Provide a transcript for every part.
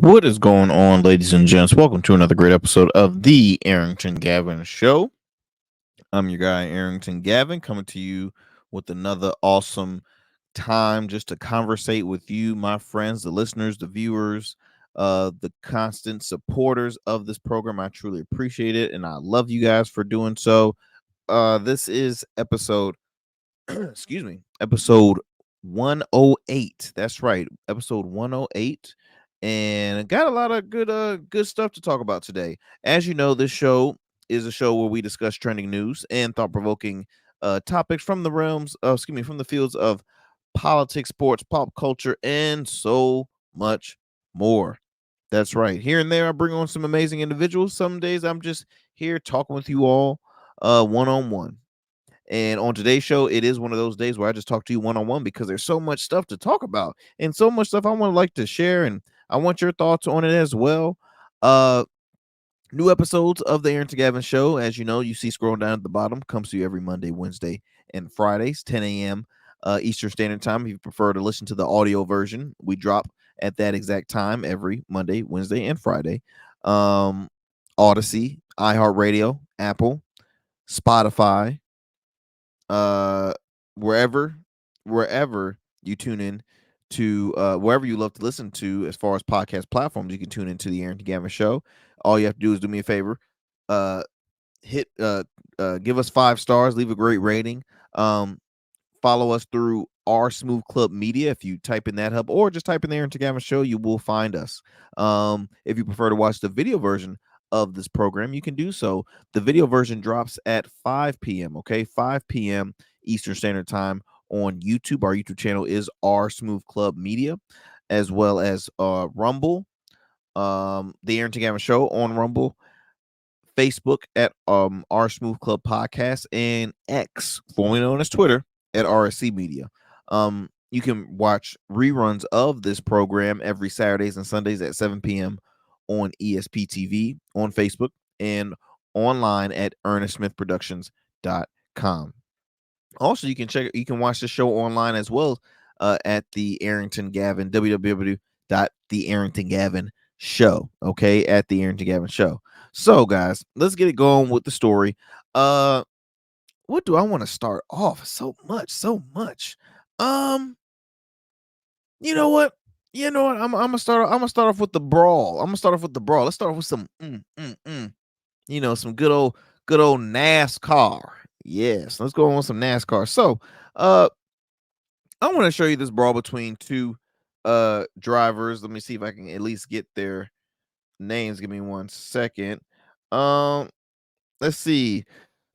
What is going on, ladies and gents? Welcome to another great episode of the Arrington Gavin Show. I'm your guy, Arrington Gavin, coming to you with another awesome time just to conversate with you, my friends, the listeners, the viewers, the constant supporters of this program. I truly appreciate it, and I love you guys for doing so. This is episode, episode 108. That's right, episode 108. And got a lot of good stuff to talk about today. As you know, this show is a show where we discuss trending news and thought-provoking topics from the from the fields of politics, sports, pop culture, and so much more. That's right. Here and there, I bring on some amazing individuals. Some days I'm just here talking with you all one-on-one. And on today's show, it is one of those days where I just talk to you one-on-one because there's so much stuff to talk about and so much stuff I want to like to share, and I want your thoughts on it as well. New episodes of the Arrington Gavin Show, as you know, you see scrolling down at the bottom, comes to you every Monday, Wednesday, and Fridays, 10 a.m. Eastern Standard Time. If you prefer to listen to the audio version, we drop at that exact time every Monday, Wednesday, and Friday. Odyssey, iHeartRadio, Apple, Spotify, wherever you tune in to wherever you love to listen to as far as podcast platforms, you can tune into the Arrington Gavin Show. All you have to do is do me a favor, give us 5 stars, leave a great rating, follow us through our Smooth Club Media. If you type in that hub or just type in the Arrington Gavin Show, you will find us. If you prefer to watch the video version of this program, you can do so. The video version drops at 5 p.m. Okay, 5 p.m. Eastern Standard Time on YouTube. Our YouTube channel is our Smooth Club Media, as well as Rumble, the Arrington Gavin Show on Rumble, Facebook at our Smooth Club Podcast, and X, formerly known as Twitter, at RSC Media. You can watch reruns of this program every Saturdays and Sundays at 7 p.m. on ESPTV, on Facebook, and online at ErnestSmithProductions.com. Also, you can watch the show online as well at the Arrington Gavin, www.thearringtongavin.show. Okay, at the Arrington Gavin Show. So, guys, let's get it going with the story. What do I want to start off? So much. You know what? I'm gonna start off with the brawl. Let's start off with some some good old NASCAR. Yes, let's go on with some NASCAR. So, I want to show you this brawl between two drivers. Let me see if I can at least get their names. Give me 1 second. Let's see.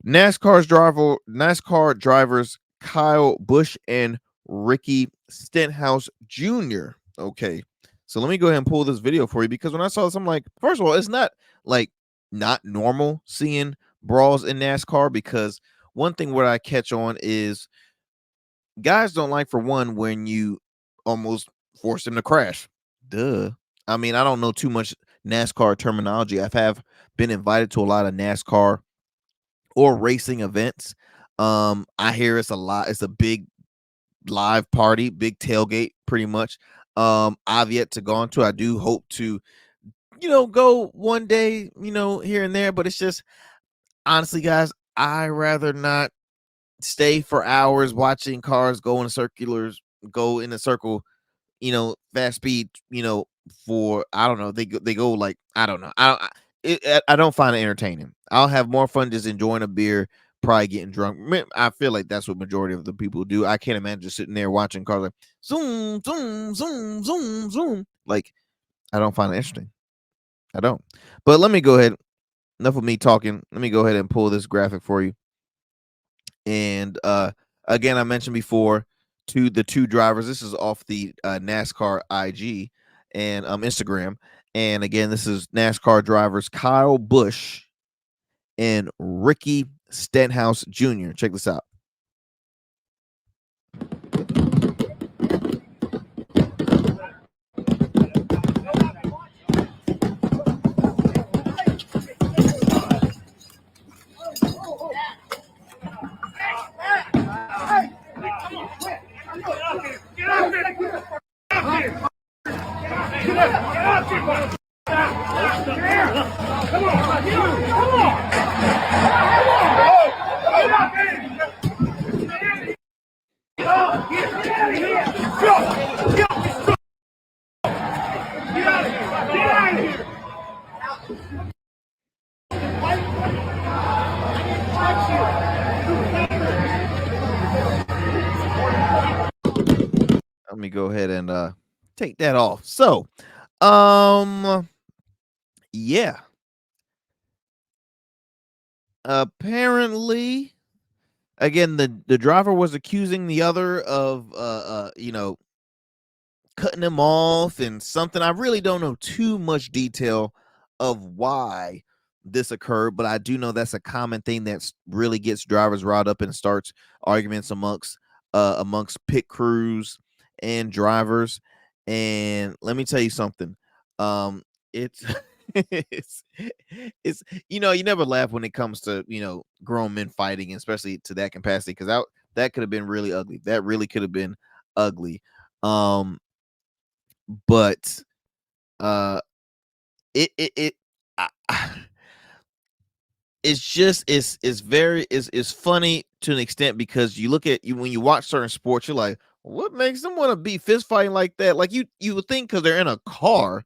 NASCAR drivers Kyle Busch and Ricky Stenhouse Jr. Okay, so let me go ahead and pull this video for you, because when I saw this, I'm like, first of all, it's not normal seeing brawls in NASCAR, because one thing what I catch on is guys don't like, for one, when you almost force them to crash. Duh. I mean, I don't know too much NASCAR terminology. I've been invited to a lot of NASCAR or racing events. I hear it's a lot. It's a big live party, big tailgate, pretty much. I've yet to go into. I do hope to, go one day, here and there. But it's just, honestly, guys, I rather not stay for hours watching cars go in a circle, fast speed, for, I don't know, they go like, I don't know. I don't find it entertaining. I'll have more fun just enjoying a beer, probably getting drunk. I feel like that's what majority of the people do. I can't imagine just sitting there watching cars like zoom, zoom, zoom, zoom, zoom. Like, I don't find it interesting. I don't. But let me go ahead. Enough of me talking. Let me go ahead and pull this graphic for you. And again, I mentioned before, the two drivers. This is off the NASCAR IG and Instagram. And again, this is NASCAR drivers Kyle Busch and Ricky Stenhouse Jr. Check this out. Let me go ahead and take that off. So, um, yeah. Apparently, again, the driver was accusing the other of cutting him off and something. I really don't know too much detail of why this occurred, but I do know that's a common thing that really gets drivers riled up and starts arguments amongst pit crews and drivers. And let me tell you something. It's it's it's you never laugh when it comes to grown men fighting, especially to that capacity, because that could have been really ugly. That really could have been ugly. Um, but uh it I, it's just it's funny to an extent, because you look at you when you watch certain sports, you're like, what makes them want to be fist fighting like that? Like you would think, because they're in a car.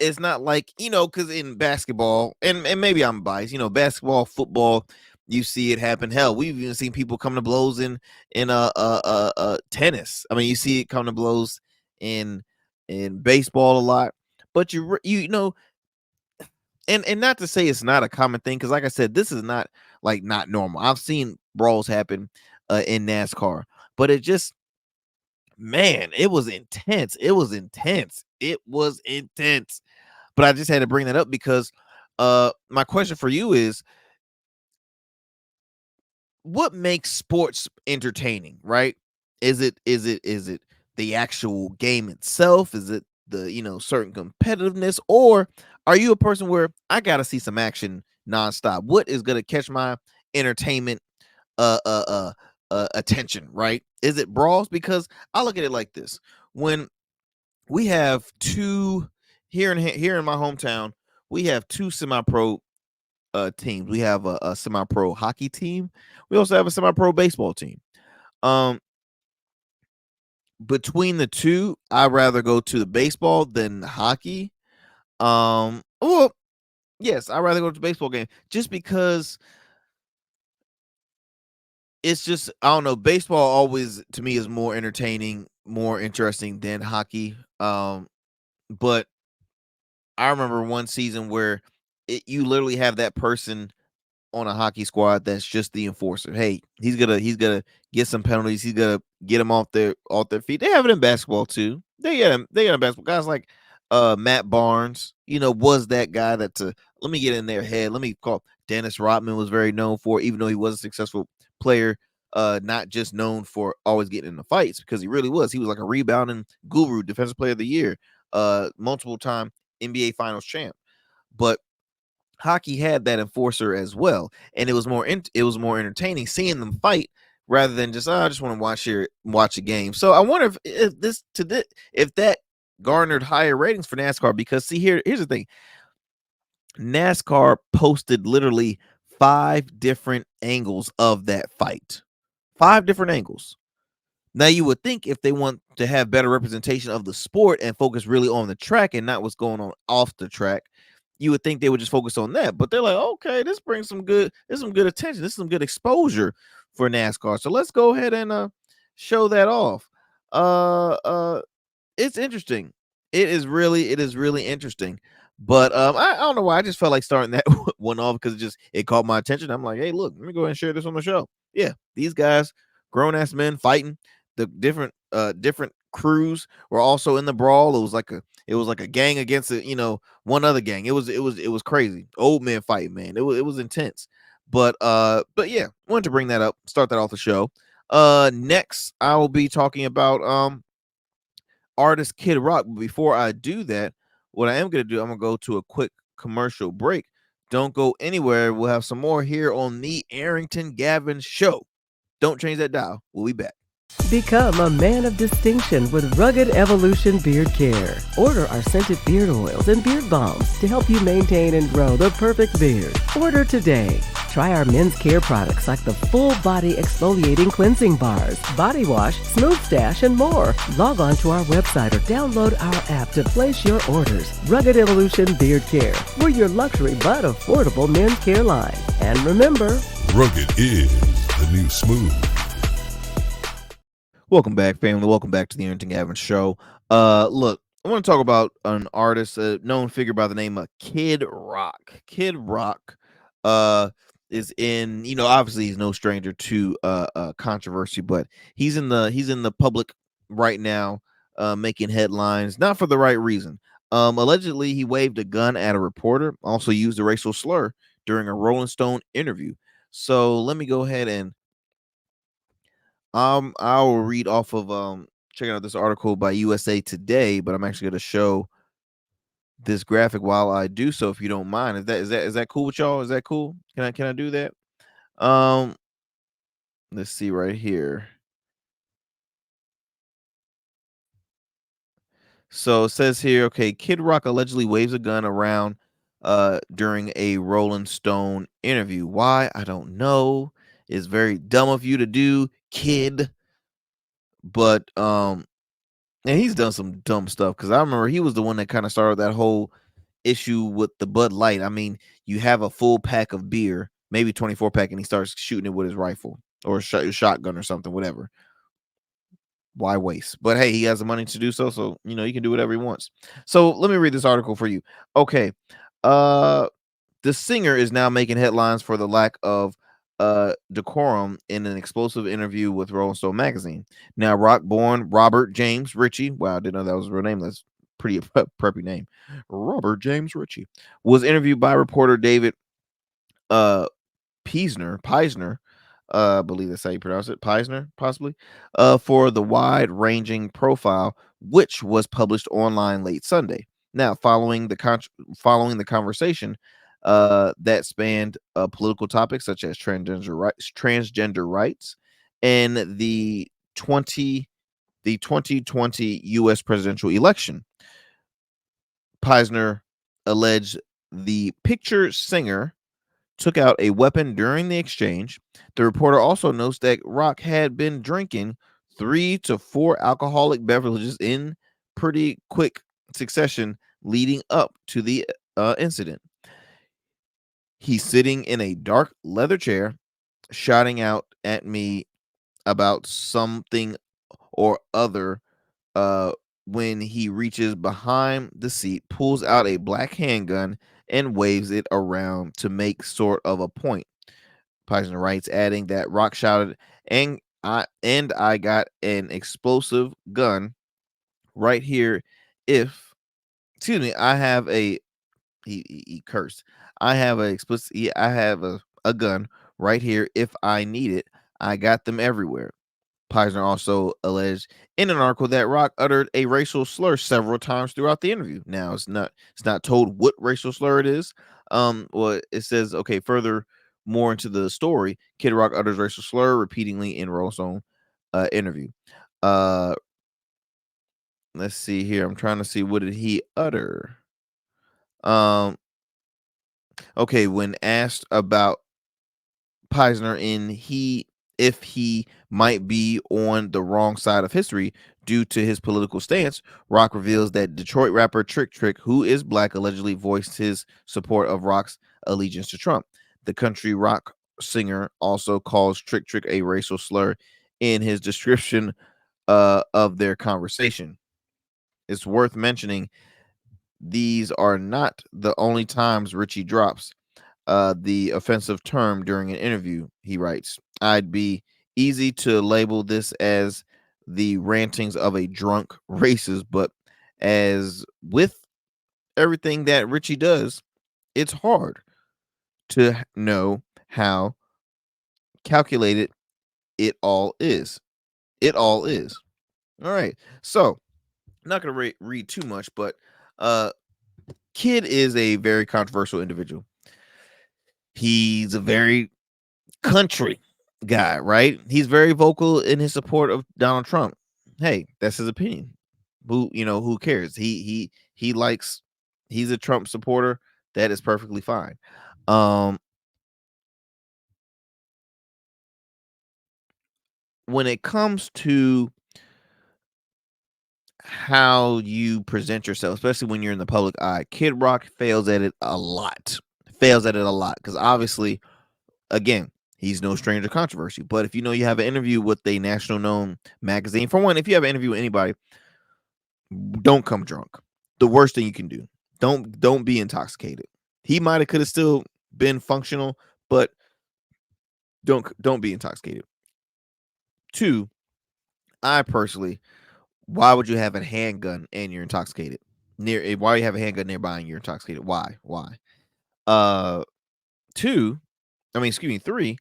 It's not like, because in basketball, and maybe I'm biased, basketball, football, you see it happen. Hell, we've even seen people come to blows in tennis. I mean, you see it come to blows in baseball a lot. But and not to say it's not a common thing, because like I said, this is not like not normal. I've seen brawls happen in NASCAR, but it just, man, it was intense. It was intense. It was intense. But I just had to bring that up because my question for you is, what makes sports entertaining, right? Is it the actual game itself? Is it the, certain competitiveness, or are you a person where I got to see some action nonstop? What is going to catch my entertainment uh uh uh attention, right? Is it brawls? Because I look at it like this. When we have two here in my hometown, we have two semi-pro teams. We have a semi-pro hockey team. We also have a semi-pro baseball team. Um, between the two, I'd rather go to the baseball than the hockey. Well, yes, I'd rather go to the baseball game, just because it's just, I don't know, baseball always to me is more entertaining, more interesting than hockey. But I remember one season where you literally have that person on a hockey squad that's just the enforcer. Hey, he's gonna get some penalties. He's gonna get them off their feet. They have it in basketball too. They got basketball guys like Matt Barnes. Was that guy that let me get in their head. Let me call Dennis Rodman was very known for, even though he was a successful player, not just known for always getting in the fights, because he really was. He was like a rebounding guru, defensive player of the year, multiple time NBA Finals champ. But hockey had that enforcer as well, and it was more entertaining seeing them fight rather than just, I just want to watch a game. So I wonder if that garnered higher ratings for NASCAR, because see, here's the thing. NASCAR posted literally 5 different angles of that fight. 5 different angles. Now, you would think if they want to have better representation of the sport and focus really on the track and not what's going on off the track, you would think they would just focus on that. But they're like, okay, this brings some good attention. This is some good exposure for NASCAR. So let's go ahead and show that off. Uh uh it's interesting. It is really interesting. But I don't know why I just felt like starting that one off, because it caught my attention. I'm like, hey, look, let me go ahead and share this on the show. Yeah, these guys, grown ass men fighting. The different crews were also in the brawl. It was like a gang against one other gang. It was crazy. Old men fighting, man. It was intense. But yeah, wanted to bring that up, start that off the show. Next I will be talking about artist Kid Rock. But before I do that, what I am going to do, I'm going to go to a quick commercial break. Don't go anywhere. We'll have some more here on the Arrington Gavin Show. Don't change that dial. We'll be back. Become a man of distinction with Rugged Evolution Beard Care. Order our scented beard oils and beard balms to help you maintain and grow the perfect beard. Order today. Try our men's care products like the full body exfoliating cleansing bars, body wash, smooth stash, and more. Log on to our website or download our app to place your orders. Rugged Evolution Beard Care. We're your luxury but affordable men's care line. And remember, rugged is the new smooth. Welcome back, family. Welcome back to the Arrington Gavin show. Look, I want to talk about an artist, a known figure by the name of Kid Rock. Kid Rock is in, obviously he's no stranger to controversy, but he's in the public right now, making headlines, not for the right reason. Allegedly he waved a gun at a reporter, also used a racial slur during a Rolling Stone interview. So let me go ahead and I will read off of checking out this article by USA Today, but I'm actually going to show this graphic while I do so, if you don't mind. Is that cool with y'all? Is that cool? Can I do that? Um, let's see right here. So it says here, okay, Kid Rock allegedly waves a gun around during a Rolling Stone interview. Why? I don't know. It's very dumb of you to do, kid. But and he's done some dumb stuff, because I remember he was the one that kind of started that whole issue with the Bud Light. I mean, you have a full pack of beer, maybe 24 pack, and he starts shooting it with his rifle or shotgun or something, whatever. Why waste? But hey, he has the money to do so, so he can do whatever he wants. So let me read this article for you. Okay. Uh the singer is now making headlines for the lack of decorum in an explosive interview with Rolling Stone magazine. Now, rock born Robert James Ritchie, wow, I didn't know that was a real name. That's pretty preppy name. Robert James Ritchie was interviewed by reporter David uh Peisner, I believe that's how you pronounce it, Peisner, possibly, for the wide-ranging profile, which was published online late Sunday. Now, following the conversation, that spanned political topics such as transgender rights, and the 2020 U.S. presidential election. Peisner alleged the picture singer took out a weapon during the exchange. The reporter also notes that Rock had been drinking 3 to 4 alcoholic beverages in pretty quick succession leading up to the incident. He's sitting in a dark leather chair, shouting out at me about something or other, uh, when he reaches behind the seat, pulls out a black handgun, and waves it around to make sort of a point. Peisner writes, adding that Rock shouted, "And I got an explosive gun right here. If excuse me, I have a he cursed. I have a explicit. I have a gun right here. If I need it, I got them everywhere." Peisner also alleged in an article that Rock uttered a racial slur several times throughout the interview. Now it's not told what racial slur it is. Well, it says, okay, further more into the story, Kid Rock utters racial slur repeatedly in Rolling Stone interview. Uh let's see here. I'm trying to see, what did he utter? Um okay, when asked about Peisner if he might be on the wrong side of history due to his political stance, Rock reveals that Detroit rapper Trick Trick, who is black, allegedly voiced his support of Rock's allegiance to Trump. The country rock singer also calls Trick Trick a racial slur in his description of their conversation. It's worth mentioning these are not the only times Richie drops the offensive term during an interview. He writes, "I'd be easy to label this as the rantings of a drunk racist, but as with everything that Richie does, it's hard to know how calculated it all is. It all is." All right. So, I'm not going to read too much, but uh, Kid is a very controversial individual. He's a very country. guy, right? He's very vocal in his support of Donald Trump. Hey, that's his opinion. Who cares? He likes he's a Trump supporter. That is perfectly fine. Um when it comes to how you present yourself, especially when you're in the public eye, Kid Rock fails at it a lot. Fails at it a lot because obviously, again, he's no stranger to controversy. But if you have an interview with a national known magazine, for one, if you have an interview with anybody, don't come drunk. The worst thing you can do. Don't be intoxicated. He might have could have still been functional, but don't be intoxicated. Two, I personally, why would you have a handgun and you're intoxicated? Why you have a handgun nearby and you're intoxicated? Why? Why? Uh two, excuse me, three,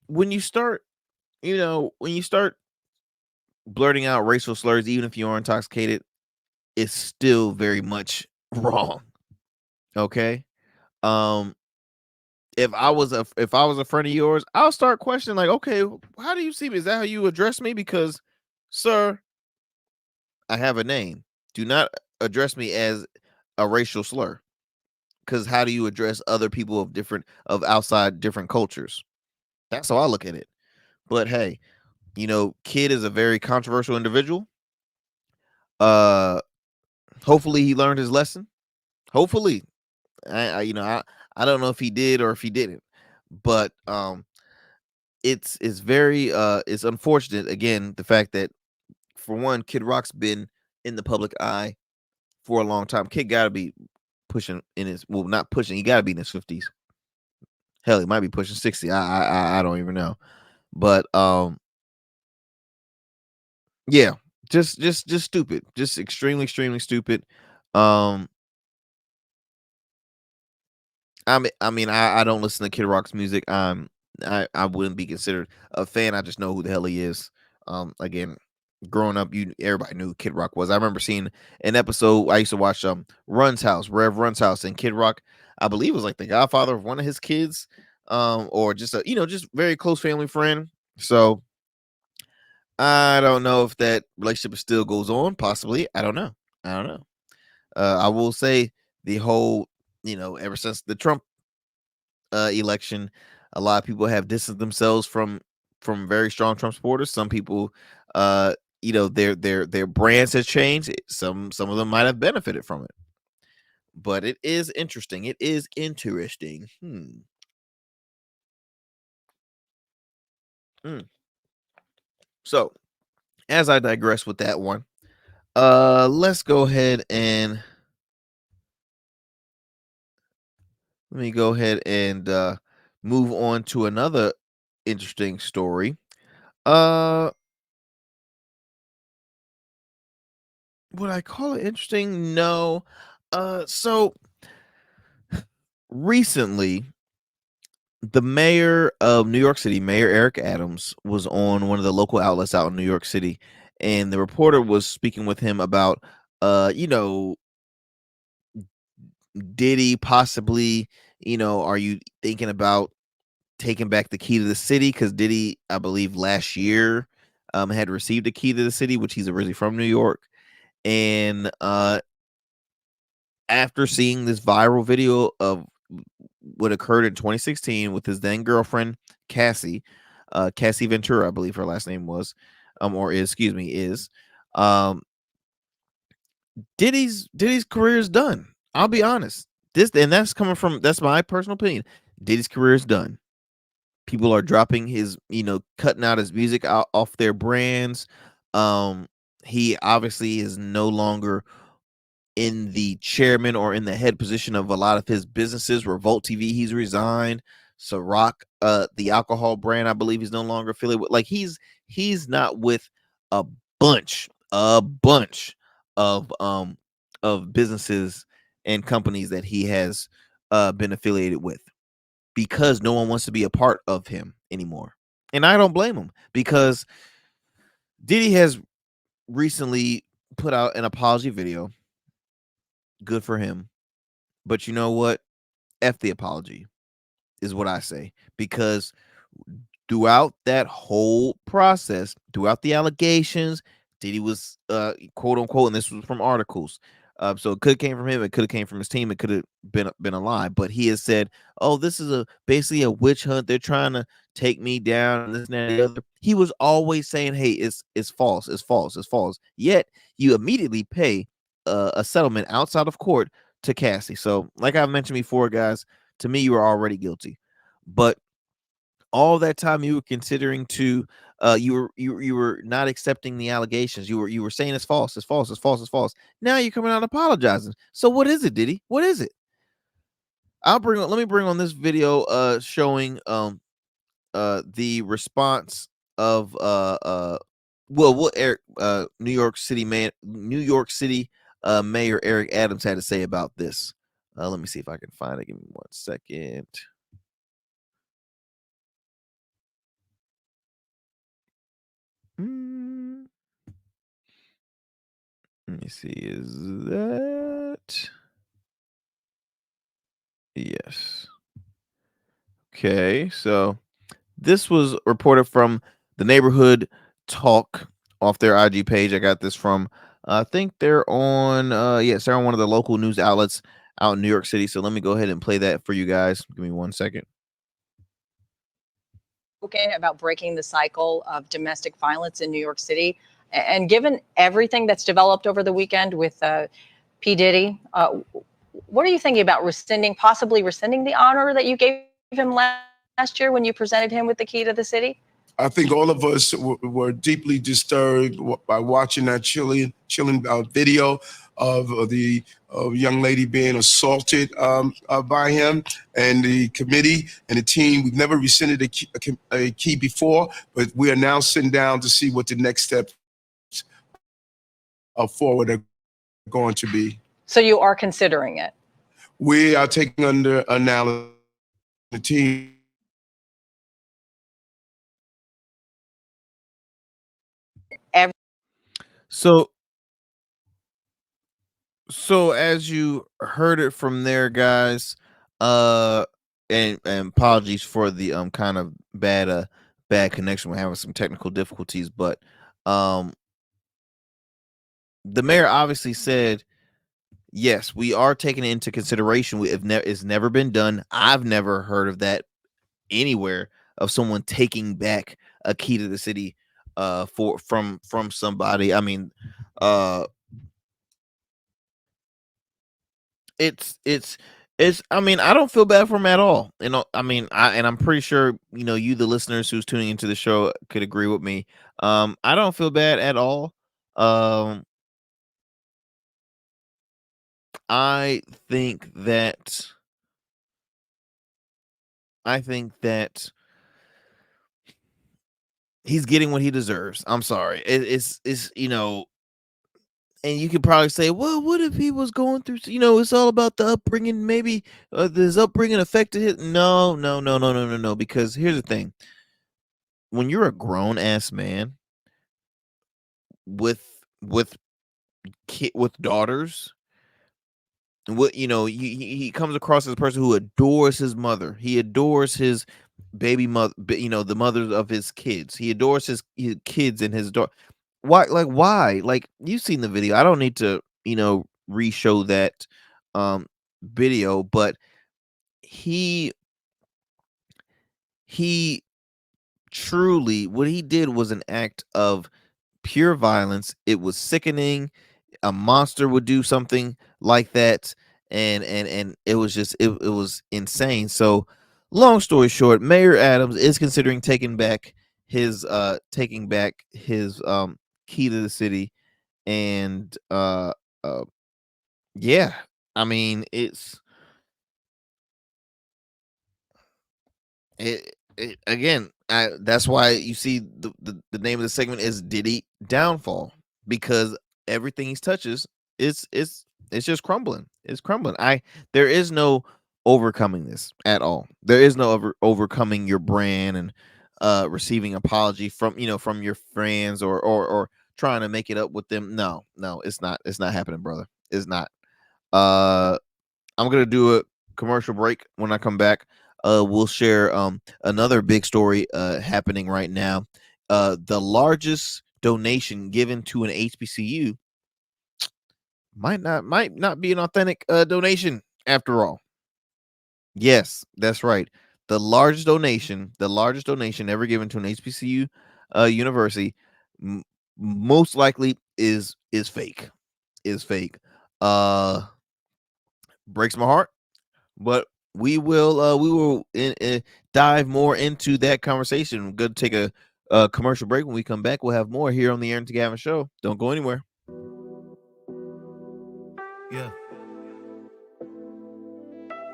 when you start, when you start blurting out racial slurs, even if you are intoxicated, it's still very much wrong. Okay. Um, if I was a friend of yours, I'll start questioning, like, okay, how do you see me? Is that how you address me? Because, sir, I have a name. Do not address me as a racial slur. Because how do you address other people of outside different cultures? That's how I look at it. But hey, Kid is a very controversial individual. Uh, hopefully he learned his lesson. Hopefully, I don't know if he did or if he didn't, but it's very it's unfortunate, again, the fact that, for one, Kid Rock's been in the public eye for a long time. Kid got to be pushing in his, well, not pushing, he got to be in his 50s. Hell, he might be pushing 60. I don't even know. But yeah, just stupid. Just extremely stupid. Um I don't listen to Kid Rock's music. I wouldn't be considered a fan. I just know who the hell he is. Again, growing up, everybody knew who Kid Rock was. I remember seeing an episode. I used to watch Run's House, Rev Run's House, and Kid Rock, I believe, was like the godfather of one of his kids, or just a just very close family friend. So I don't know if that relationship still goes on. Possibly, I don't know. I don't know. I will say the whole, ever since the Trump election, a lot of people have distanced themselves from very strong Trump supporters. Some people, their brands has changed. Some of them might have benefited from it, but it is interesting. It is interesting. Hmm. So, as I digress with that one, let's go ahead and let me go ahead and move on to another interesting story. Uh, would I call it interesting? No. So recently, the mayor of New York City, Mayor Eric Adams, was on one of the local outlets out in New York City, and the reporter was speaking with him about, uh, you know, Diddy possibly, are you thinking about taking back the key to the city? Because Diddy, I believe, last year, had received a key to the city, which he's originally from New York, and after seeing this viral video of what occurred in 2016 with his then girlfriend Cassie, Cassie Ventura, I believe her last name was, or is, excuse me, is, um, Diddy's career is done. I'll be honest. That's my personal opinion. Diddy's career is done. People are dropping his, cutting out his music out off their brands. Um, he obviously is no longer in the chairman or in the head position of a lot of his businesses. Revolt TV, he's resigned. So Rock, the alcohol brand, I believe he's no longer affiliated with. Like he's not with a bunch of businesses and companies that he has been affiliated with, because no one wants to be a part of him anymore. And I don't blame him, because Diddy has recently put out an apology video. Good for him. But you know what? F the apology. is what I say, because throughout that whole process, throughout the allegations, Diddy was quote unquote, and this was from articles. So it could have came from him, it could have came from his team, it could have been a lie. But he has said, "Oh, this is basically a witch hunt. They're trying to take me down, and this and that and the other." He was always saying, "Hey, it's false, it's false, it's false." Yet you immediately pay a settlement outside of court to Cassie. So, like I mentioned before, guys, to me, you were already guilty. But all that time you were considering to you were not accepting the allegations. You were saying it's false, it's false, it's false, it's false. Now you're coming out apologizing. So what is it, Diddy? What is it? Let me bring on this video showing the response of what Eric New York City Mayor Eric Adams had to say about this. Let me see if I can find it. Give me 1 second. Let me see. Is that? Yes. Okay. So this was reported from the Neighborhood Talk off their IG page. I got this from, I think they're on, yes, they're on one of the local news outlets out in New York City. So let me go ahead and play that for you guys. Give me 1 second. About breaking the cycle of domestic violence in New York City. And given everything that's developed over the weekend with P. Diddy, what are you thinking about possibly rescinding the honor that you gave him last year when you presented him with the key to the city? I think all of us were deeply disturbed by watching that chilling video of the young lady being assaulted by him and the committee and the team. We've never rescinded a key before, but we are now sitting down to see what the next steps forward are going to be. So you are considering it? We are taking under analysis. The team. So as you heard it from there, guys, and apologies for the kind of bad connection. We're having some technical difficulties, but the mayor obviously said, yes, we are taking it into consideration. It's never been done. I've never heard of that anywhere, of someone taking back a key to the city from somebody. I mean, it's I mean, I don't feel bad for him at all. I mean, I'm pretty sure, you, the listeners who's tuning into the show, could agree with me. I don't feel bad at all. I think that he's getting what he deserves. I'm sorry. It's and you could probably say, well, what if he was going through, it's all about the upbringing. Maybe his upbringing affected it. No. Because here's the thing. When you're a grown ass man with daughters, and he comes across as a person who adores his mother. He adores his baby mother, the mothers of his kids. He adores his kids and his daughter. Why? Like, you've seen the video. I don't need to, re-show that video, but he truly, what he did was an act of pure violence. It was sickening. A monster would do something like that, and it was just it was insane. So, long story short, Mayor Adams is considering taking back his key to the city, and yeah, I mean, again, that's why you see the name of the segment is Diddy Downfall, because everything he touches it's just crumbling. It's crumbling. There is no overcoming this at all. There is no overcoming your brand and receiving apology from from your friends or trying to make it up with them. No, it's not happening, brother. It's not. I'm gonna do a commercial break. When I come back, we'll share another big story happening right now. The largest donation given to an HBCU might not be an authentic donation after all. Yes, that's right. The largest donation ever given to an HBCU university, most likely is fake. Is fake. Breaks my heart, but we will dive more into that conversation. We're going to take a commercial break. When we come back, we'll have more here on the Arrington Gavin Show. Don't go anywhere. Yeah.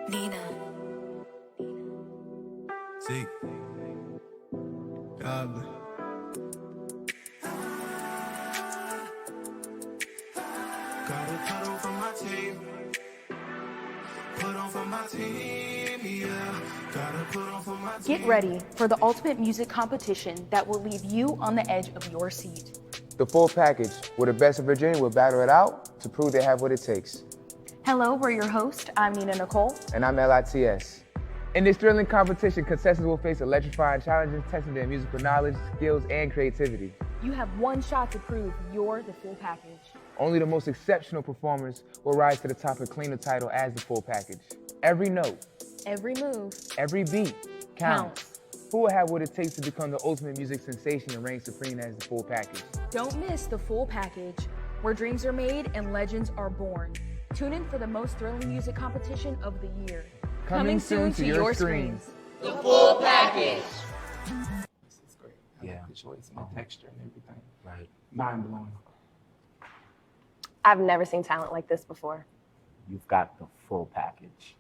Nina. See. God. Gotta put on for my team. Put on for my team, yeah. Gotta put on for my team. Get ready for the ultimate music competition that will leave you on the edge of your seat. The full package, where the best of Virginia will battle it out to prove they have what it takes. Hello, we're your host. I'm Nina Nicole. And I'm LITS. In this thrilling competition, contestants will face electrifying challenges, testing their musical knowledge, skills, and creativity. You have one shot to prove you're the full package. Only the most exceptional performers will rise to the top and claim the title as the full package. Every note, every move, every beat counts. Who will have what it takes to become the ultimate music sensation and reign supreme as the full package? Don't miss the full package, where dreams are made and legends are born. Tune in for the most thrilling music competition of the year. Coming soon to your screens. The full package. This is great. I like the choice and the texture and everything. Right. Mind blowing. I've never seen talent like this before. You've got the full package.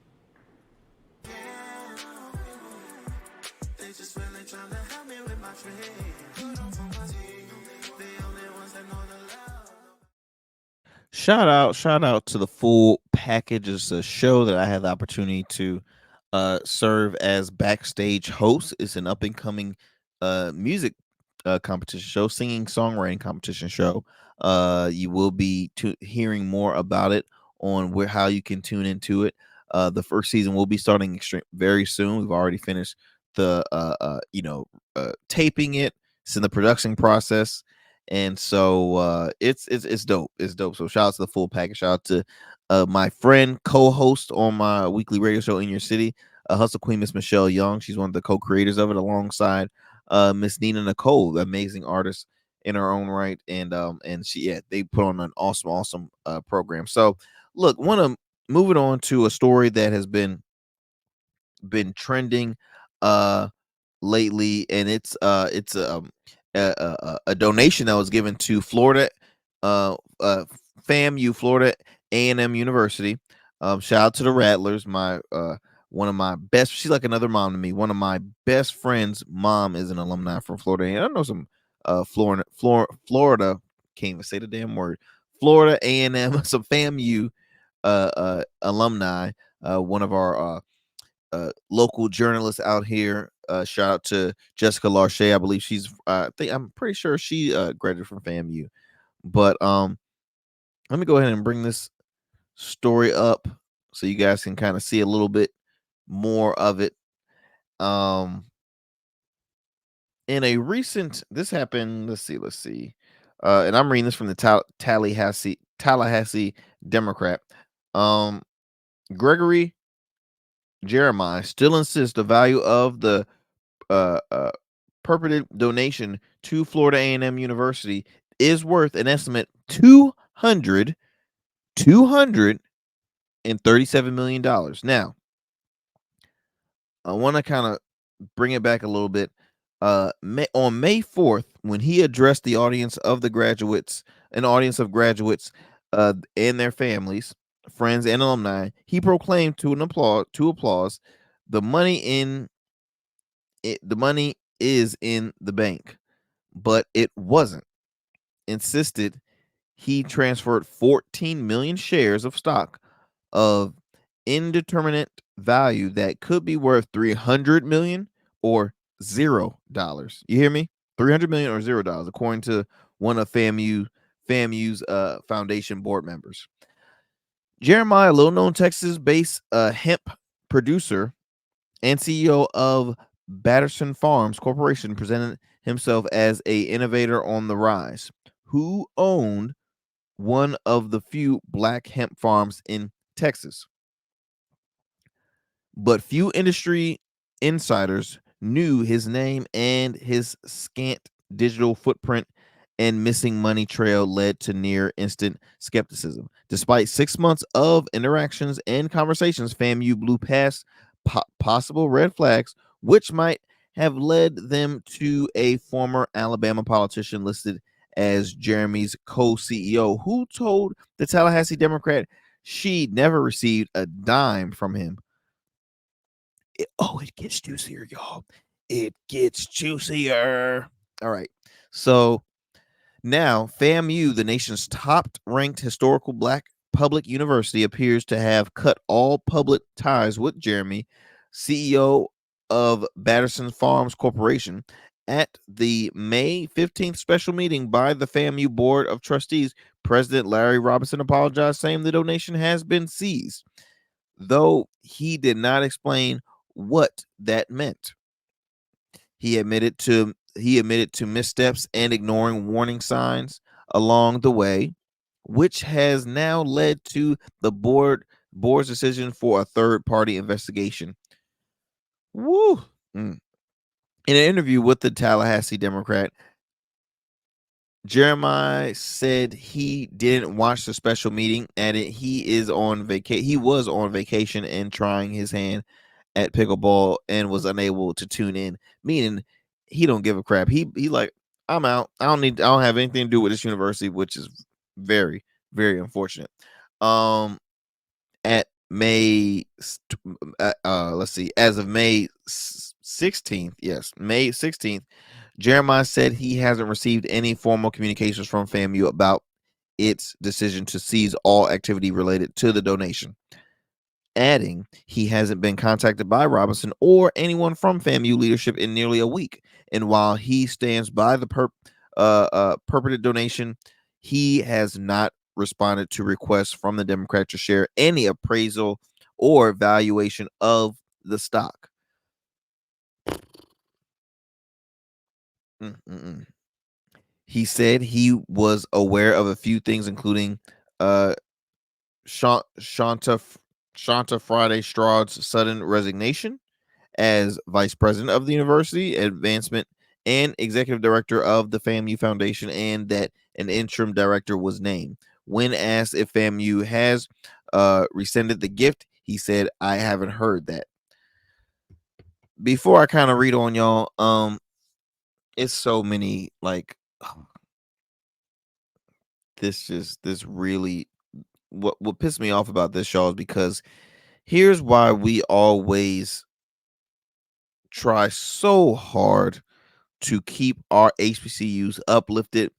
Shout out to the full package. It's a show that I had the opportunity to serve as backstage host. It's an up and coming music competition show, singing songwriting competition show. You will be hearing more about it on how you can tune into it. The first season will be starting very soon. We've already finished the taping it. It's in the production process. And so it's dope. It's dope. So shout out to the full package. Shout out to my friend, co-host on my weekly radio show In Your City, Hustle Queen, Miss Michelle Young. She's one of the co-creators of it, alongside Miss Nina Nicole, the amazing artist in her own right. And they put on an awesome program. So look, moving on to a story that has been trending lately, and it's a donation that was given to Florida, FAMU, Florida A&M University. Shout out to the Rattlers. One of my best, she's like another mom to me. One of my best friends' mom is an alumni from Florida. And I know some Florida, can't even say the damn word. Florida A&M, some FAMU alumni. One of our local journalists out here. Shout out to Jessica Larche. I believe I'm pretty sure she graduated from FAMU. But let me go ahead and bring this story up so you guys can kind of see a little bit more of it. In a recent, this happened, let's see. And I'm reading this from the Tallahassee Democrat. Gregory Jeremiah still insists the value of the purported donation to Florida A&M University is worth an estimate $237 million. Now, I want to kind of bring it back a little bit. On May 4th, when he addressed the audience of graduates and their families, friends, and alumni, he proclaimed to applause, the money is in the bank, but it wasn't. Insisted he transferred 14 million shares of stock of indeterminate value that could be worth $300 million or $0. You hear me? 300 million or $0, according to one of FAMU's foundation board members. Jeremiah, a little known Texas-based hemp producer, and CEO of Batterson Farms Corporation, presented himself as a innovator on the rise, who owned one of the few black hemp farms in Texas. But few industry insiders knew his name, and his scant digital footprint and missing money trail led to near instant skepticism. Despite 6 months of interactions and conversations, FAMU blew past possible red flags, which might have led them to a former Alabama politician listed as Jeremy's co-CEO, who told the Tallahassee Democrat she never received a dime from him. It gets juicier, y'all. It gets juicier. All right. So now FAMU, the nation's top-ranked historical black public university, appears to have cut all public ties with Jeremy, CEO of Batterson Farms Corporation. At the May 15th special meeting by the FAMU Board of Trustees, President Larry Robinson apologized, saying the donation has been seized, though he did not explain what that meant. He admitted to missteps and ignoring warning signs along the way, which has now led to the board's decision for a third-party investigation. Woo! In an interview with the Tallahassee Democrat, Jeremiah said he didn't watch the special meeting, and he was on vacation and trying his hand at pickleball and was unable to tune in, meaning he don't give a crap. He like, I'm out. I don't have anything to do with this university, which is very, very unfortunate. At May let's see, as of May 16th, yes, May 16th, Jeremiah said he hasn't received any formal communications from FAMU about its decision to seize all activity related to the donation, adding he hasn't been contacted by Robinson or anyone from FAMU leadership in nearly a week. And while he stands by the purported donation, he has not responded to requests from the Democrat to share any appraisal or valuation of the stock. He said he was aware of a few things, including Shanta Friday Strahd's sudden resignation as vice president of the university, advancement, and executive director of the FAMU Foundation, and that an interim director was named. When asked if FAMU has rescinded the gift, he said, "I haven't heard that." Before I kind of read on, y'all, it's so many, like, this really, what pissed me off about this, y'all, is because here's why we always try so hard to keep our HBCUs uplifted,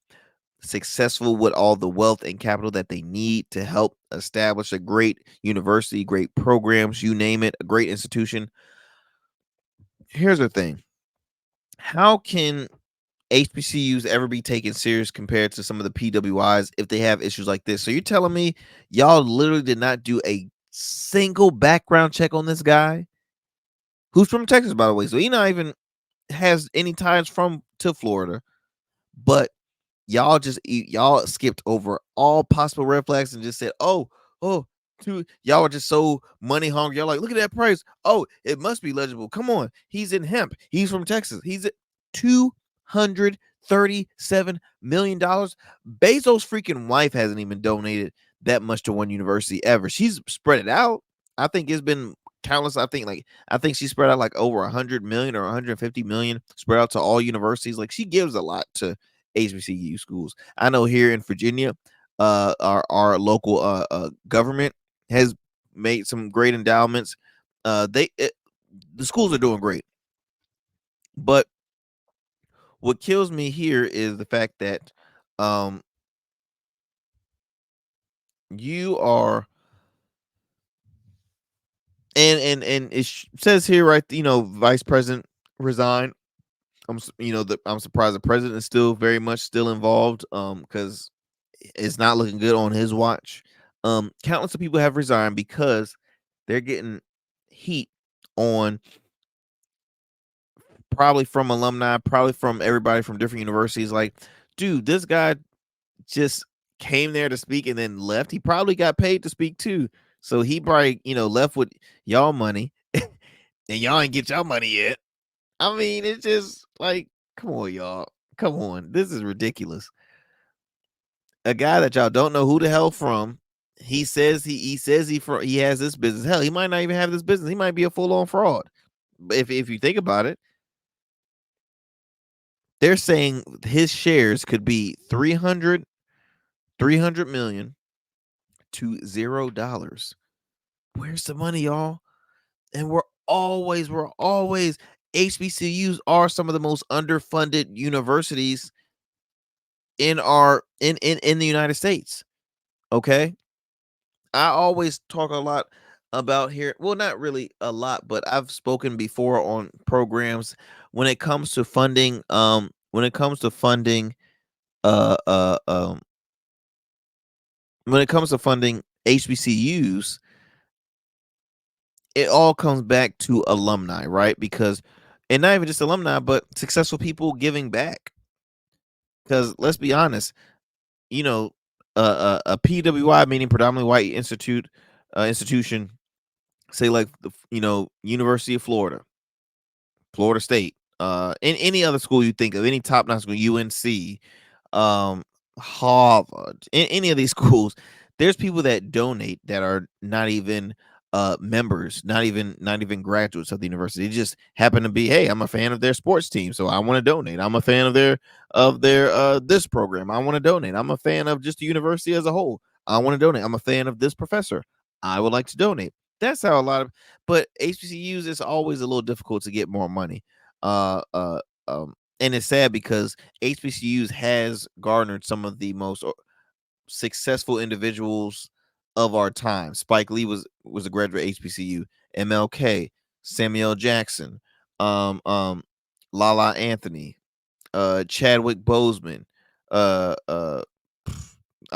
successful, with all the wealth and capital that they need to help establish a great university, great programs, you name it, a great institution. Here's the thing. How can HBCUs ever be taken serious compared to some of the PWIs if they have issues like this? So you're telling me y'all literally did not do a single background check on this guy, who's from Texas, by the way, so he not even has any ties to Florida, but y'all skipped over all possible red flags and just said, y'all are just so money hungry. Y'all like, look at that price. Oh, it must be legible. Come on, he's in hemp. He's from Texas. He's at $237 million. Bezos' freaking wife hasn't even donated that much to one university ever. She's spread it out. I think it's been countless. I think she spread out like over 100 million or 150 million spread out to all universities. Like, she gives a lot to HBCU schools. I know here in Virginia, our local government has made some great endowments. The schools are doing great, but what kills me here is the fact that you are, and it says here, right, vice president resigned. I'm surprised the president is still very much still involved, because it's not looking good on his watch. Countless of people have resigned because they're getting heat on probably from alumni, probably from everybody from different universities. Like, dude, this guy just came there to speak and then left. He probably got paid to speak too. So he probably, left with y'all money and y'all ain't get y'all money yet. I mean, it's just like, come on, y'all. Come on. This is ridiculous. A guy that y'all don't know who the hell from. He says he has this business. Hell, he might not even have this business. He might be a full-on fraud. But if you think about it, they're saying his shares could be 300 million to $0. Where's the money, y'all? And we're always HBCUs are some of the most underfunded universities in the United States. Okay? I always talk a lot about here. Well, not really a lot, but I've spoken before on programs when it comes to funding. When it comes to funding, uh, uh, um, when it comes to funding HBCUs, it all comes back to alumni, right? Because, and not even just alumni, but successful people giving back. Because let's be honest, a PWI, meaning predominantly white institution, say like University of Florida, Florida State, in any other school you think of, any top notch school, UNC, Harvard, in any of these schools, there's people that donate that are not even members, not even graduates of the university. They just happen to be, hey, I'm a fan of their sports team, so I want to donate. I'm a fan of their this program. I want to donate. I'm a fan of just the university as a whole. I want to donate. I'm a fan of this professor. I would like to donate. That's how but HBCUs, it's always a little difficult to get more money. Uh, uh, and it's sad because HBCUs has garnered some of the most successful individuals of our time. Spike Lee was a graduate HBCU. MLK, Samuel Jackson, Lala Anthony, Chadwick Boseman. I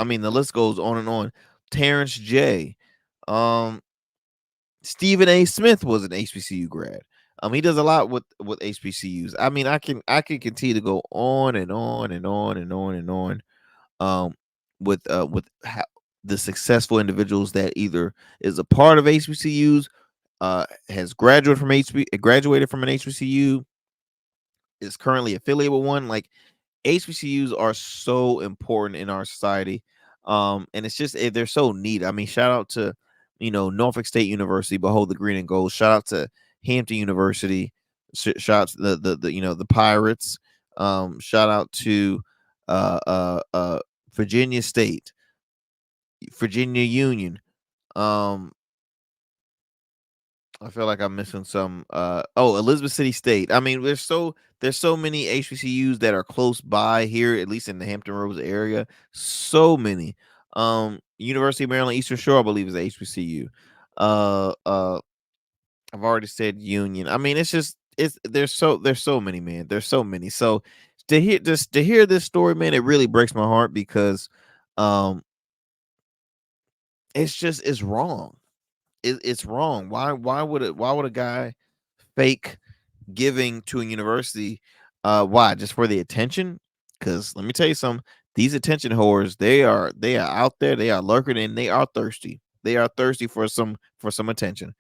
mean, the list goes on and on. Terrence J. Stephen A. Smith was an HBCU grad. He does a lot with HBCUs. I mean, I can continue to go on and on and on and on and on, with the successful individuals that either is a part of HBCUs, has graduated from an HBCU, is currently affiliated with one. Like, HBCUs are so important in our society, and it's just they're so neat. I mean, shout out to Norfolk State University, behold the green and gold. Shout out to Hampton University. Shout out to the Pirates. Shout out to Virginia State, Virginia Union. I feel like I'm missing some. Elizabeth City State. I mean, there's so many HBCUs that are close by here, at least in the Hampton Roads area. So many. University of Maryland Eastern Shore, I believe, is a HBCU. I've already said Union. I mean, there's so many, man. There's so many. So to hear this story, man, it really breaks my heart because it's wrong. It's wrong. Why would a guy fake giving to a university? Why? Just for the attention? Because let me tell you something. These attention whores, they are out there. They are lurking and they are thirsty. They are thirsty for some attention.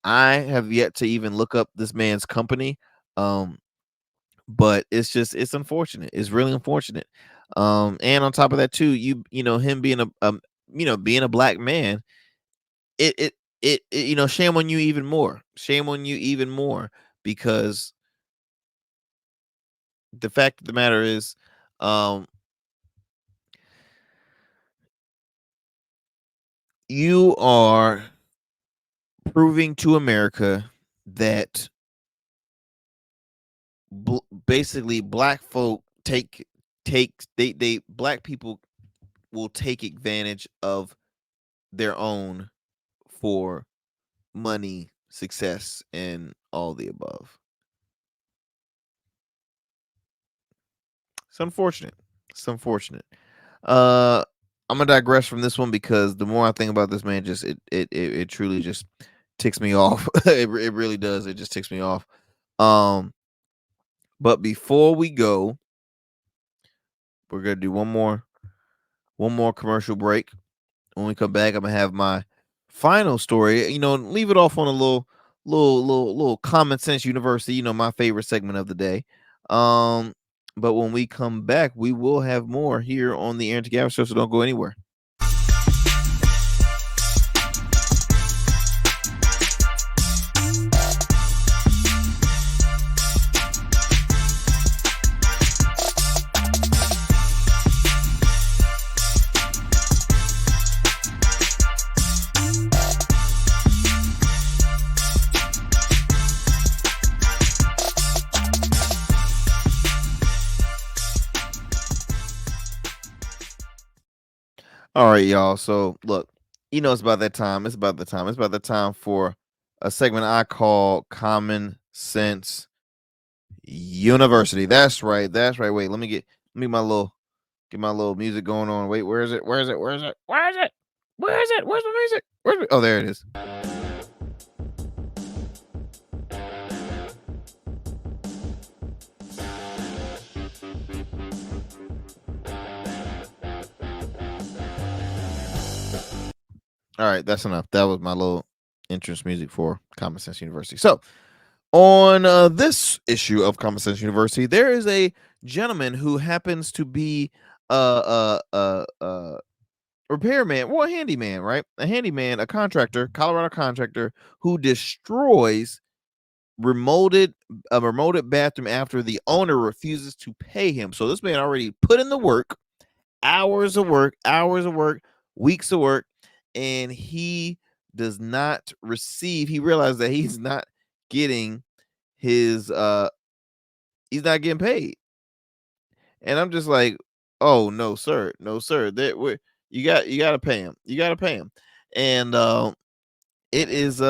I have yet to even look up this man's company, but it's unfortunate. It's really unfortunate. And on top of that too, him being being a black man, shame on you even more. Shame on you even more because the fact of the matter is, you are proving to America that basically black folk black people will take advantage of their own for money, success, and all the above. It's unfortunate. It's unfortunate. I'm gonna digress from this one because the more I think about this man, just it truly just ticks me off. It really does. It just ticks me off. But before we go, we're gonna do one more commercial break. When we come back, I'm gonna have my final story. Leave it off on a little common sense university. My favorite segment of the day. But when we come back, we will have more here on the Arrington Gavin Show. So don't go anywhere. All right, y'all. So look, it's about that time. It's about the time for a segment I call Common Sense University. That's right. Wait, let me get my little music going on. Wait, where is it? Where's my music? Oh, there it is. All right, that's enough. That was my little entrance music for Common Sense University. So, on this issue of Common Sense University, there is a gentleman who happens to be a repairman, well, a handyman, right? A handyman, a contractor, Colorado contractor who destroys a remoted bathroom after the owner refuses to pay him. So this man already put in the work, hours of work, weeks of work, and he does not receive. He realized that he's not getting his he's not getting paid. And I'm just like, oh no, sir. You got to pay him. And it is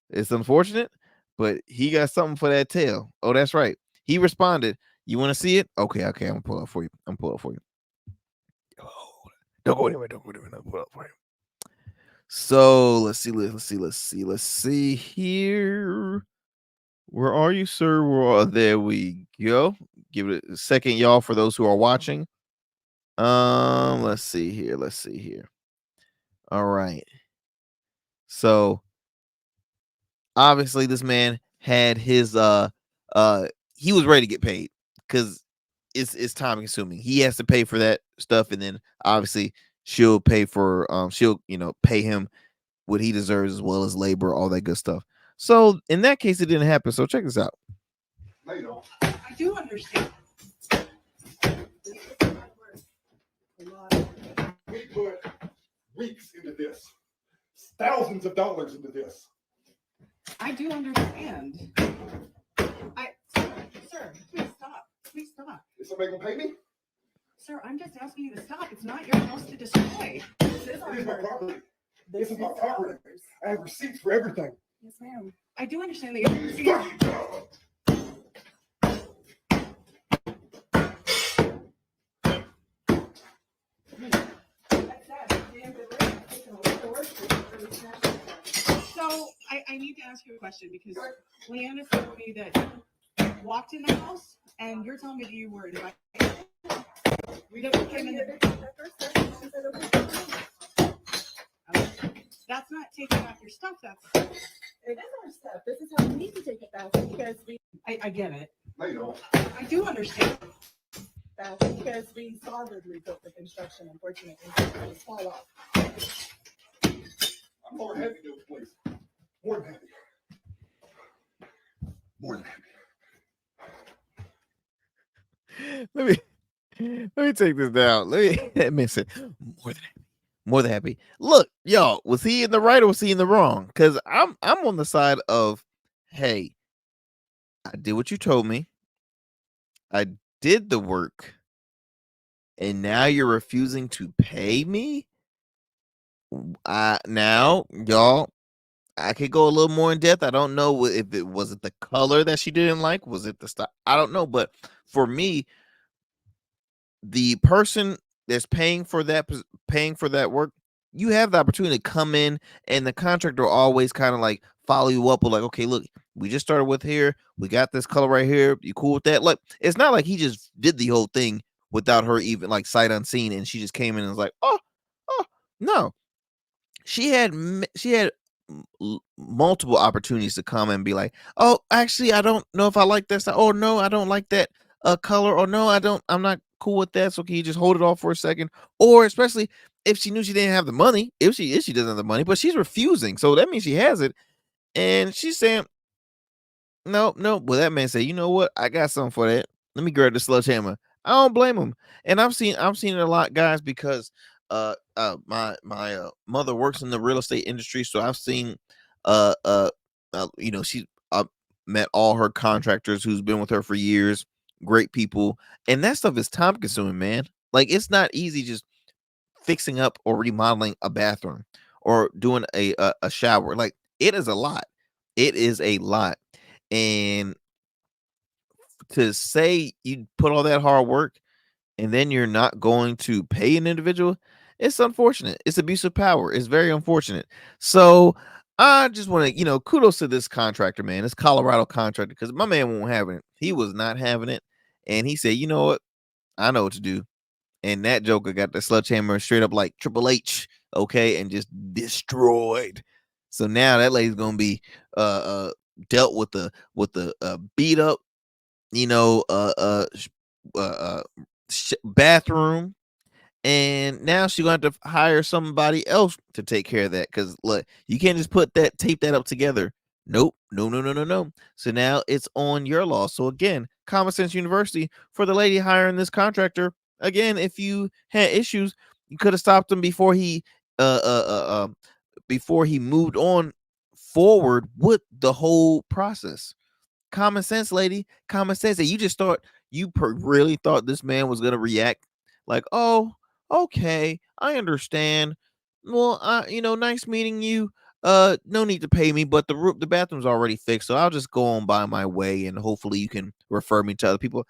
it's unfortunate, but he got something for that tail. Oh, that's right. He responded. You want to see it? Okay, I'm gonna pull up for you. Oh, don't go anywhere. I'll pull up for you. So let's see here. Where are you, sir? There we go. Give it a second, y'all, for those who are watching. Let's see here. All right. So obviously this man had his he was ready to get paid because it's time consuming. He has to pay for that stuff, and then obviously she'll pay for she'll pay him what he deserves as well as labor, all that good stuff. So in that case, it didn't happen. So check this out. I do understand. We put weeks into this, thousands of dollars into this. I do understand. Sir, please stop. Please stop. Is somebody gonna pay me? Sir, I'm just asking you to stop. It's not your house to destroy. This is my property. This is my property. I have receipts for everything. Yes, ma'am. I do understand that you have receipts. So I need to ask you a question because Leanna told me that you walked in the house and you're telling me that you were invited. We never came in That's not taking back your stuff. It is our stuff. This is how we need to take it back because I get it. No, you don't. I do understand. That's because we solidly built the construction, unfortunately. It's fall off. I'm more than happy to do it, please. More than happy. More than happy. Let me take this down. Let me say more than happy. Look, y'all, was he in the right or was he in the wrong? Because I'm on the side of, hey, I did what you told me. I did the work, and now you're refusing to pay me. Now, y'all, I could go a little more in depth. I don't know if it was the color that she didn't like. Was it the style? I don't know. But for me, the person that's paying for that work, you have the opportunity to come in, and the contractor will always kind of like follow you up with like, okay, look, we just started with here. We got this color right here. You cool with that? Like, it's not like he just did the whole thing without her even like sight unseen, and she just came in and was like, oh, no. She had multiple opportunities to come and be like, oh, actually, I don't know if I like this. Oh no, I don't like that color. Or no, I'm not cool with that. So can you just hold it off for a second? Or especially if she knew she didn't have the money, if she doesn't have the money, but she's refusing, so that means she has it, and she's saying, no. Well, that man said, you know what? I got something for that. Let me grab the sledgehammer. I don't blame him. And I've seen it a lot, guys, because my mother works in the real estate industry, so I've seen she met all her contractors who's been with her for years, great people, and that stuff is time consuming, man. Like, it's not easy just fixing up or remodeling a bathroom or doing a shower. Like, it is a lot. It is a lot. And to say you put all that hard work and then you're not going to pay an individual, it's unfortunate. It's abuse of power. It's very unfortunate. So I just want to, kudos to this contractor, man. This Colorado contractor, because my man won't have it. He was not having it. And he said, you know what? I know what to do. And that joker got the sledgehammer straight up like Triple H, okay, and just destroyed. So now that lady's gonna be dealt with the beat up, bathroom, and now she's going to have to hire somebody else to take care of that, because look, you can't just tape that up together. Nope, no. So now it's on your law. So again, Common Sense University for the lady hiring this contractor. Again, if you had issues, you could have stopped him before he moved on forward with the whole process. Common sense, lady. Common sense. That you really thought this man was gonna react like, oh, okay, I understand. Well, nice meeting you. No need to pay me, but the bathroom's already fixed, so I'll just go on by my way, and hopefully you can refer me to other people.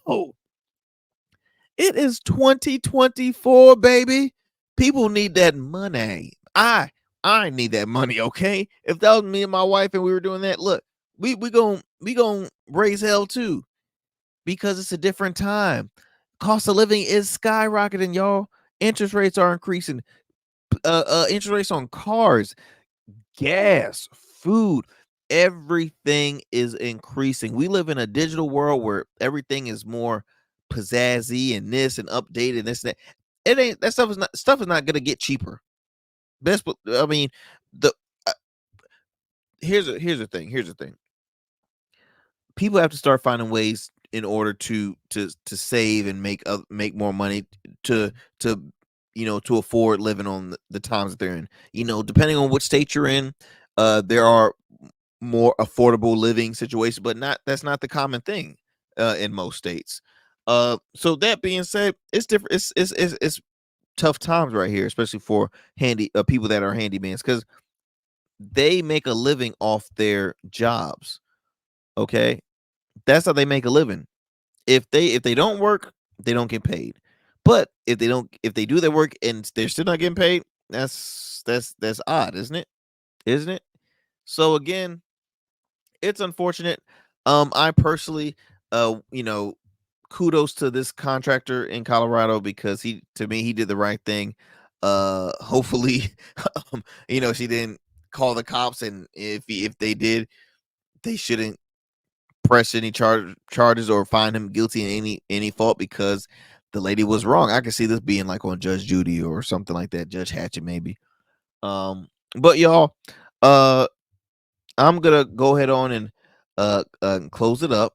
Oh, it is 2024, baby. People need that money. I need that money, okay? If that was me and my wife and we were doing that, look, we gon' raise hell too, because it's a different time. Cost of living is skyrocketing, y'all. Interest rates are increasing. Interest rates on cars, gas, food, everything is increasing. We live in a digital world where everything is more pizzazzy and this and updated and this and that. It ain't that stuff is not gonna get cheaper. I mean, the here's the thing. People have to start finding ways in order to save and make more money to afford living on the times that they're in. Depending on which state you're in, there are more affordable living situations, but that's not the common thing in most states. So that being said, it's different. It's tough times right here, especially for people that are handymans, because they make a living off their jobs. Okay, that's how they make a living. If they don't work, they don't get paid. But if they do their work and they're still not getting paid, that's odd, isn't it? Isn't it? So again, it's unfortunate. I personally, kudos to this contractor in Colorado, because he did the right thing. Hopefully, she didn't call the cops, and if they did, they shouldn't press any charges or find him guilty in any fault, because the lady was wrong. I can see this being like on Judge Judy or something like that, Judge Hatchett maybe. But y'all, I'm gonna go ahead on and close it up.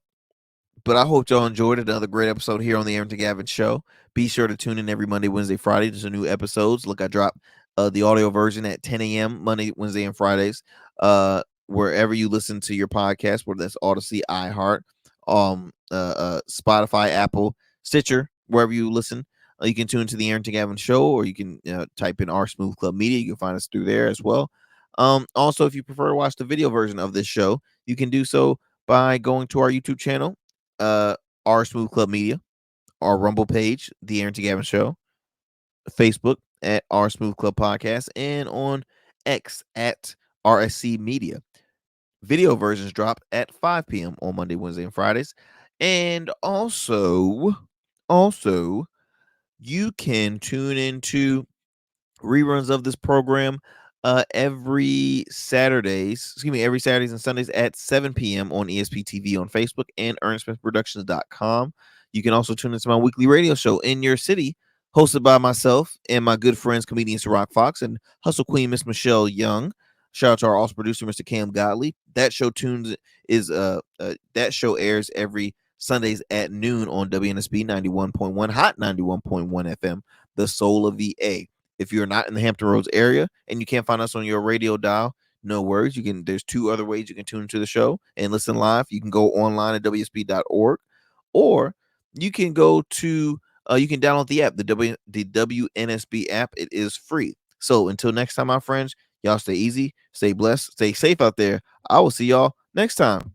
But I hope y'all enjoyed another great episode here on the Arrington Gavin Show. Be sure to tune in every Monday, Wednesday, Friday. There's a new episodes. Look, I drop the audio version at 10 a.m. Monday, Wednesday, and Fridays. Wherever you listen to your podcast, whether that's Odyssey, iHeart, Spotify, Apple, Stitcher, wherever you listen, you can tune into the Arrington Gavin Show, or you can type in our Smooth Club Media. You can find us through there as well. Also, if you prefer to watch the video version of this show, you can do so by going to our YouTube channel, our Smooth Club Media, our Rumble page, the Arrington Gavin Show, Facebook at our Smooth Club Podcast, and on X at RSC Media. video versions drop at 5 p.m. on Monday, Wednesday, and Fridays. And also, you can tune into reruns of this program every Saturdays and Sundays at 7 p.m. on ESP TV on Facebook and EarnestSmithProductions.com. You can also tune into my weekly radio show In Your City, hosted by myself and my good friends, comedian Rock Fox and Hustle Queen Miss Michelle Young. Shout out to our awesome producer, Mr. Cam Gottlieb. That show airs every Sundays at noon on WNSB 91.1 Hot 91.1 FM, the soul of VA. If you're not in the Hampton Roads area and you can't find us on your radio dial, no worries. There's two other ways you can tune into the show and listen live. You can go online at WSB.org, or you can go to you can download the app, the WNSB app. It is free. So until next time, my friends, y'all stay easy, stay blessed, stay safe out there. I will see y'all next time.